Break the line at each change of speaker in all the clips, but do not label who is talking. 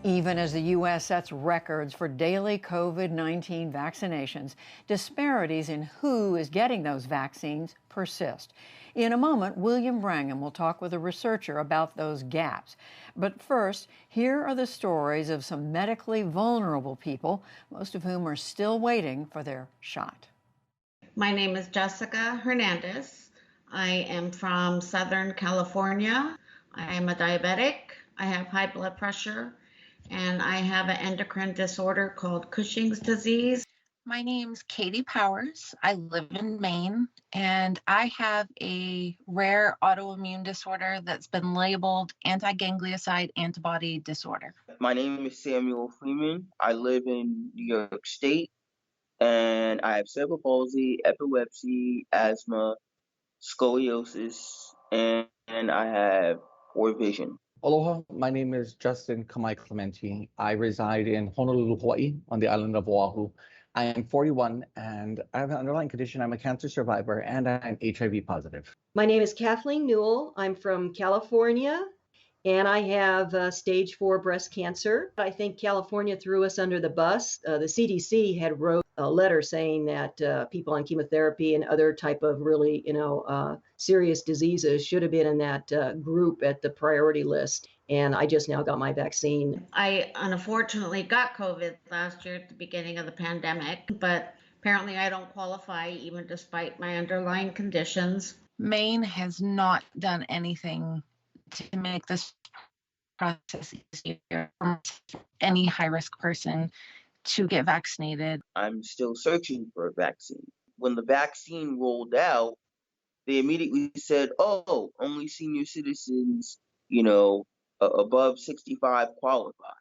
Even as the U.S. sets records for daily COVID-19 vaccinations, disparities in who is getting those vaccines persist. In a moment, William Brangham will talk with a researcher about those gaps. But first, here are the stories of some medically vulnerable people, most of whom are still waiting for their shot.
My name is Jessica Hernandez. I am from Southern California. I am a diabetic. I have high blood pressure, and I have an endocrine disorder called Cushing's disease.
My name's Katie Powers. I live in Maine, and I have a rare autoimmune disorder that's been labeled antiganglioside antibody disorder.
My name is Samuel Freeman. I live in New York State, and I have cerebral palsy, epilepsy, asthma, scoliosis, and I have poor vision.
Aloha, my name is Justin Kamai Clementi. I reside in Honolulu, Hawaii, on the island of Oahu. I am 41 and I have an underlying condition. I'm a cancer survivor and I'm HIV positive.
My name is Kathleen Newell. I'm from California and I have stage 4 breast cancer. I think California threw us under the bus. The CDC had wrote a letter saying that people on chemotherapy and other type of really, serious diseases should have been in that group at the priority list. And I just now got my vaccine.
I unfortunately got COVID last year at the beginning of the pandemic, but apparently I don't qualify even despite my underlying conditions.
Maine has not done anything to make this process easier for any high-risk person to get vaccinated.
I'm still searching for a vaccine. When the vaccine rolled out, they immediately said, oh, only senior citizens, above 65 qualify.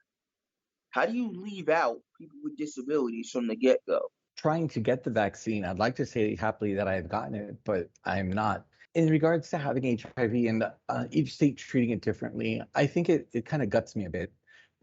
How do you leave out people with disabilities from the get-go?
Trying to get the vaccine, I'd like to say happily that I have gotten it, but I'm not. In regards to having HIV and each state treating it differently, I think it kind of guts me a bit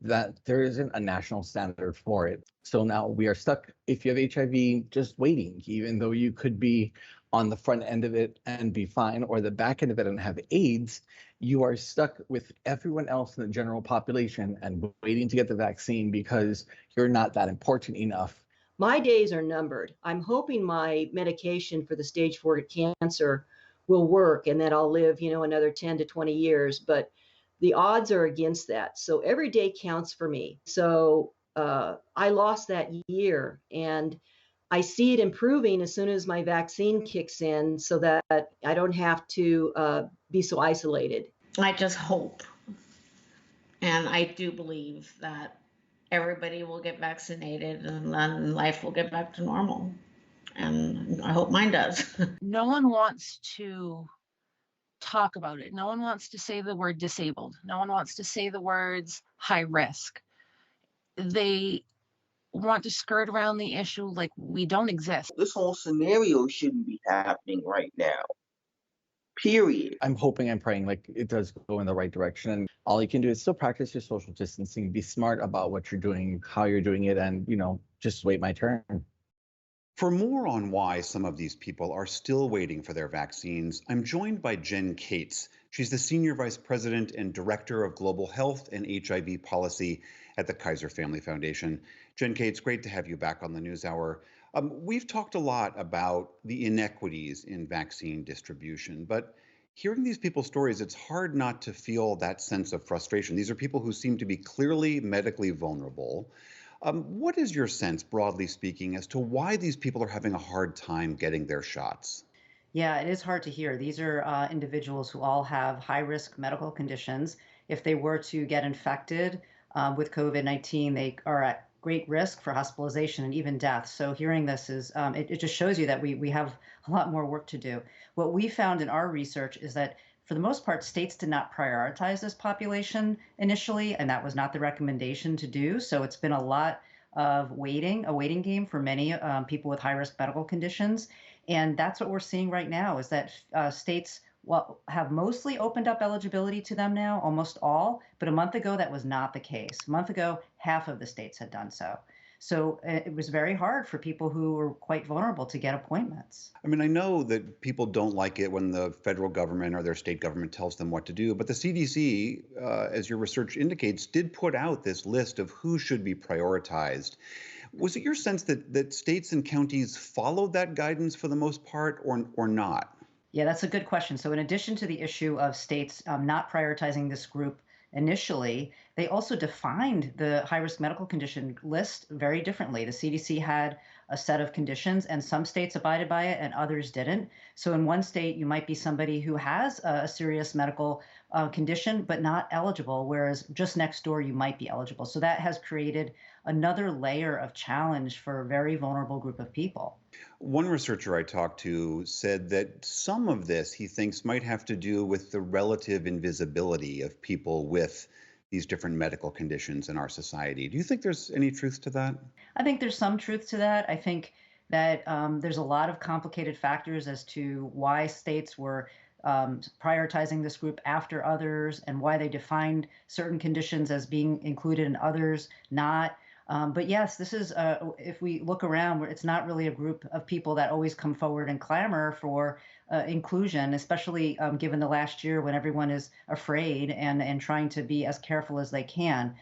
that there isn't a national standard for it. So now we are stuck, if you have HIV, just waiting, even though you could be on the front end of it and be fine, or the back end of it and have AIDS, you are stuck with everyone else in the general population and waiting to get the vaccine because you're not that important enough.
My days are numbered. I'm hoping my medication for the stage 4 cancer will work and that I'll live, another 10 to 20 years, but the odds are against that. So every day counts for me. So I lost that year and I see it improving as soon as my vaccine kicks in so that I don't have to be so isolated.
I just hope, and I do believe that everybody will get vaccinated and then life will get back to normal. And I hope mine does.
No one wants to talk about it. No one wants to say the word disabled. No one wants to say the words high risk. They want to skirt around the issue like we don't exist.
This whole scenario shouldn't be happening right now. Period.
I'm hoping and praying like it does go in the right direction. And all you can do is still practice your social distancing, be smart about what you're doing, how you're doing it, and, just wait my turn.
For more on why some of these people are still waiting for their vaccines, I'm joined by Jen Cates. She's the Senior Vice President and Director of Global Health and HIV Policy at the Kaiser Family Foundation. Jen Cates, great to have you back on the NewsHour. We've talked a lot about the inequities in vaccine distribution, but hearing these people's stories, it's hard not to feel that sense of frustration. These are people who seem to be clearly medically vulnerable. What is your sense, broadly speaking, as to why these people are having a hard time getting their shots?
Yeah, it is hard to hear. These are individuals who all have high-risk medical conditions. If they were to get infected with COVID-19, they are at great risk for hospitalization and even death. So hearing this is, it just shows you that we have a lot more work to do. What we found in our research is that for the most part, states did not prioritize this population initially, and that was not the recommendation to do. So it's been a lot of a waiting game for many people with high-risk medical conditions. And that's what we're seeing right now is that states have mostly opened up eligibility to them now, almost all. But a month ago, that was not the case. A month ago, half of the states had done so. So it was very hard for people who were quite vulnerable to get appointments.
I mean, I know that people don't like it when the federal government or their state government tells them what to do, but the CDC, as your research indicates, did put out this list of who should be prioritized. Was it your sense that states and counties followed that guidance for the most part, or not?
Yeah, that's a good question. So, in addition to the issue of states not prioritizing this group initially, they also defined the high risk medical condition list very differently. The CDC had a set of conditions, and some states abided by it and others didn't. So, in one state, you might be somebody who has a serious medical condition but not eligible, whereas just next door, you might be eligible. So, that has created another layer of challenge for a very vulnerable group of people.
One researcher I talked to said that some of this he thinks might have to do with the relative invisibility of people with these different medical conditions in our society. Do you think there's any truth to that?
I think there's some truth to that. I think that there's a lot of complicated factors as to why states were prioritizing this group after others and why they defined certain conditions as being included and others not. But yes, this is, if we look around, it's not really a group of people that always come forward and clamor for inclusion, especially given the last year when everyone is afraid and trying to be as careful as they can.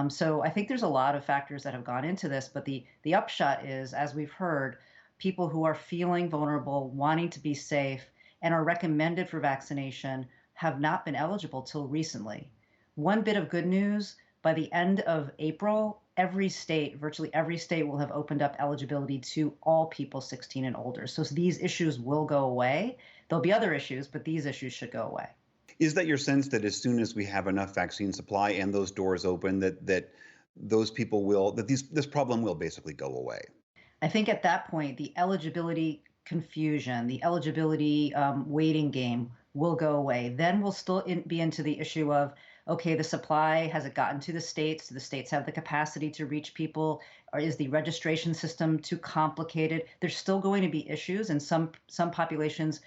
So I think there's a lot of factors that have gone into this, but the upshot is, as we've heard, people who are feeling vulnerable, wanting to be safe, and are recommended for vaccination have not been eligible till recently. One bit of good news, by the end of April, virtually every state will have opened up eligibility to all people 16 and older. So these issues will go away. There'll be other issues, but these issues should go away.
Is that your sense that as soon as we have enough vaccine supply and those doors open, that those people will, that this problem will basically go away?
I think at that point, the eligibility confusion, the eligibility waiting game will go away. Then we'll still be into the issue of, okay, the supply, has it gotten to the states? Do the states have the capacity to reach people? Or is the registration system too complicated? There's still going to be issues, and some populations,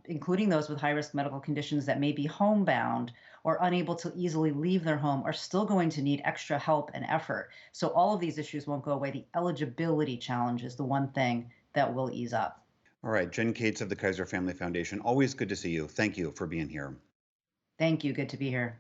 including those with high-risk medical conditions that may be homebound or unable to easily leave their home, are still going to need extra help and effort. So all of these issues won't go away. The eligibility challenge is the one thing that will ease up.
All right, Jen Cates of the Kaiser Family Foundation, always good to see you. Thank you for being here.
Thank you. Good to be here.